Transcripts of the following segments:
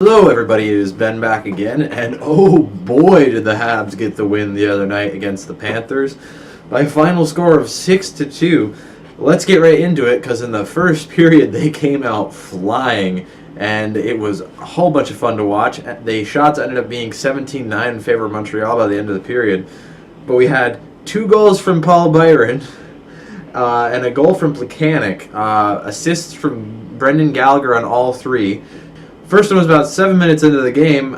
Hello everybody, it is Ben back again, and oh boy did the Habs get the win the other night against the Panthers by a final score of 6-2. Let's get right into it, because in the first period they came out flying, and it was a whole bunch of fun to watch. The shots ended up being 17-9 in favor of Montreal by the end of the period, but we had 2 goals from Paul Byron and a goal from Plekanec, assists from Brendan Gallagher on all 3. First one was about 7 minutes into the game.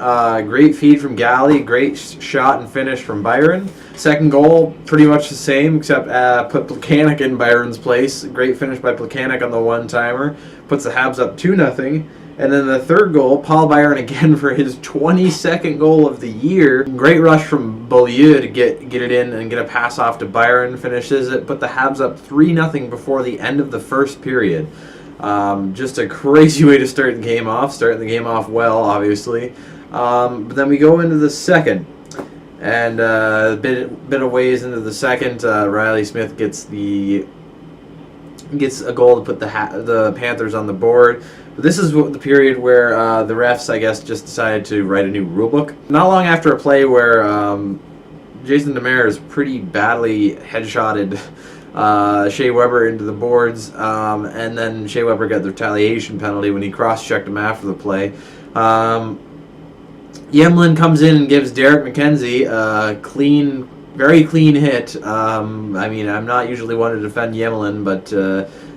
Great feed from Galley, great shot and finish from Byron. Second goal, pretty much the same, except put Plekanec in Byron's place. Great finish by Plekanec on the one-timer. Puts the Habs up 2-0. And then the third goal, Paul Byron again for his 22nd goal of the year. Great rush from Beaulieu to get it in and get a pass off to Byron. Finishes it, put the Habs up 3-0 before the end of the first period. Just a crazy way to start the game off. Starting the game off well, obviously. But then we go into the second, and a bit of ways into the second, Riley Smith gets a goal to put the Panthers on the board. But this is the period where the refs, I guess, just decided to write a new rulebook. Not long after a play where Jason Demers pretty badly headshotted Shea Weber into the boards, and then Shea Weber got the retaliation penalty when he cross-checked him after the play. Yemlin comes in and gives Derek McKenzie a very clean hit. I mean, I'm not usually one to defend Yemlin, but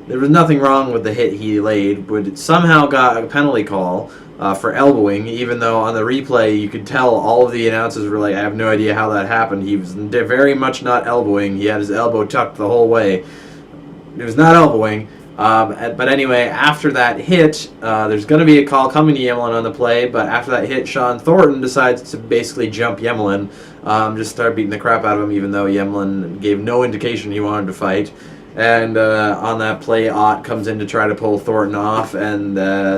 there was nothing wrong with the hit he laid, but it somehow got a penalty call for elbowing, even though on the replay you could tell all of the announcers were like, I have no idea how that happened. He was very much not elbowing. He had his elbow tucked the whole way. It was not elbowing. But anyway, after that hit, there's going to be a call coming to Yemlin on the play, but after that hit, Sean Thornton decides to basically jump Yemlin, just start beating the crap out of him, even though Yemlin gave no indication he wanted to fight. And on that play, Ott comes in to try to pull Thornton off, and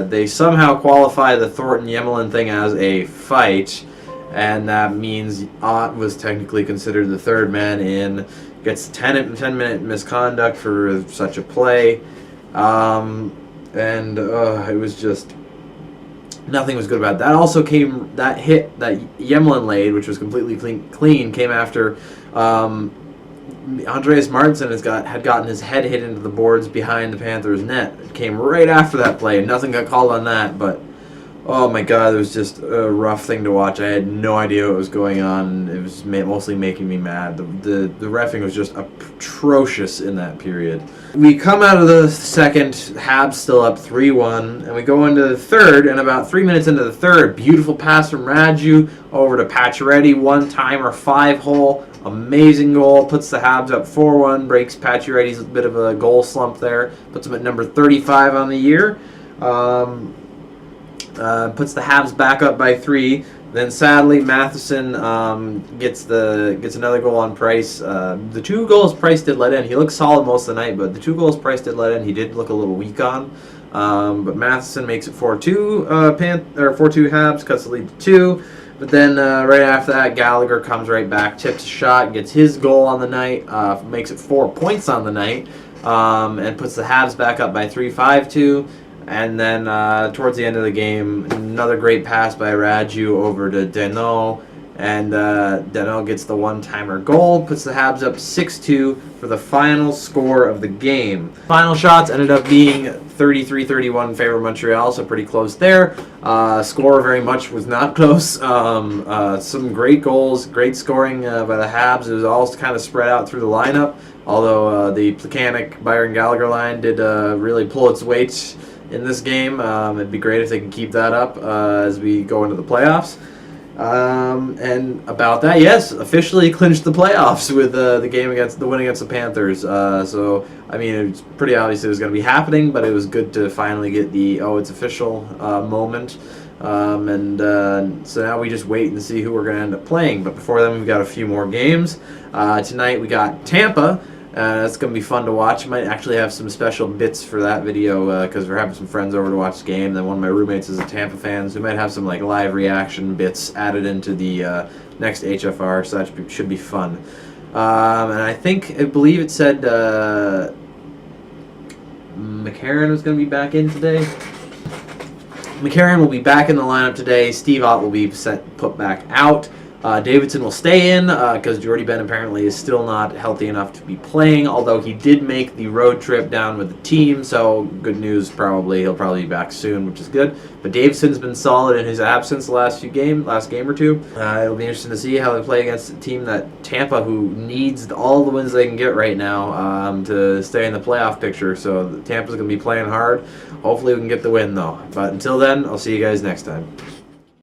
they somehow qualify the Thornton-Yemlin thing as a fight, and that means Ott was technically considered the third man in, gets 10-minute misconduct for such a play, and it was just, nothing was good about it. That also that hit that Yemlin laid, which was completely clean, came after Andreas Martinson had gotten his head hit into the boards behind the Panthers' net. It came right after that play. Nothing got called on that, but oh my God, it was just a rough thing to watch. I had no idea what was going on. It was mostly making me mad. The reffing was just atrocious in that period. We come out of the second, Habs still up 3-1, and we go into the third, and about 3 minutes into the third, beautiful pass from Raju over to Pacioretty, one-timer, 5-hole, amazing goal, puts the Habs up 4-1, breaks Pacioretty's bit of a goal slump there, puts him at number 35 on the year. Puts the Habs back up by 3. Then sadly, Matheson gets another goal on Price. The 2 goals Price did let in. He looked solid most of the night, but the 2 goals Price did let in, he did look a little weak on. But Matheson makes it 4-2. 4-2 Habs, cuts the lead to 2. But then right after that, Gallagher comes right back, tips a shot, gets his goal on the night, makes it 4 points on the night, and puts the Habs back up by 3, 5-2. And then towards the end of the game, another great pass by Raju over to Deneau, and Deneau gets the one-timer goal, puts the Habs up 6-2 for the final score of the game. Final shots ended up being 33-31 in favor of Montreal, so pretty close there. Score very much was not close. Some great goals, great scoring by the Habs. It was all kind of spread out through the lineup, although the Plekanec Byron Gallagher line did really pull its weight in this game. It'd be great if they could keep that up as we go into the playoffs. And about that, yes, officially clinched the playoffs with the win against the Panthers. So I mean, it's pretty obvious it was going to be happening, but it was good to finally get the it's official moment. So now we just wait and see who we're going to end up playing. But before then, we've got a few more games. Tonight we got Tampa. It's going to be fun to watch. I might actually have some special bits for that video because we're having some friends over to watch the game. Then one of my roommates is a Tampa fan, so we might have some like live reaction bits added into the next HFR, so that should be fun. And I believe it said McCarron was going to be back in today. McCarron will be back in the lineup today. Steve Ott will be put back out. Davidson will stay in because Jordy Ben apparently is still not healthy enough to be playing, although he did make the road trip down with the team, so good news probably. He'll probably be back soon, which is good. But Davidson's been solid in his absence the last game or two. It'll be interesting to see how they play against a team that Tampa, who needs all the wins they can get right now to stay in the playoff picture. So Tampa's going to be playing hard. Hopefully we can get the win, though. But until then, I'll see you guys next time.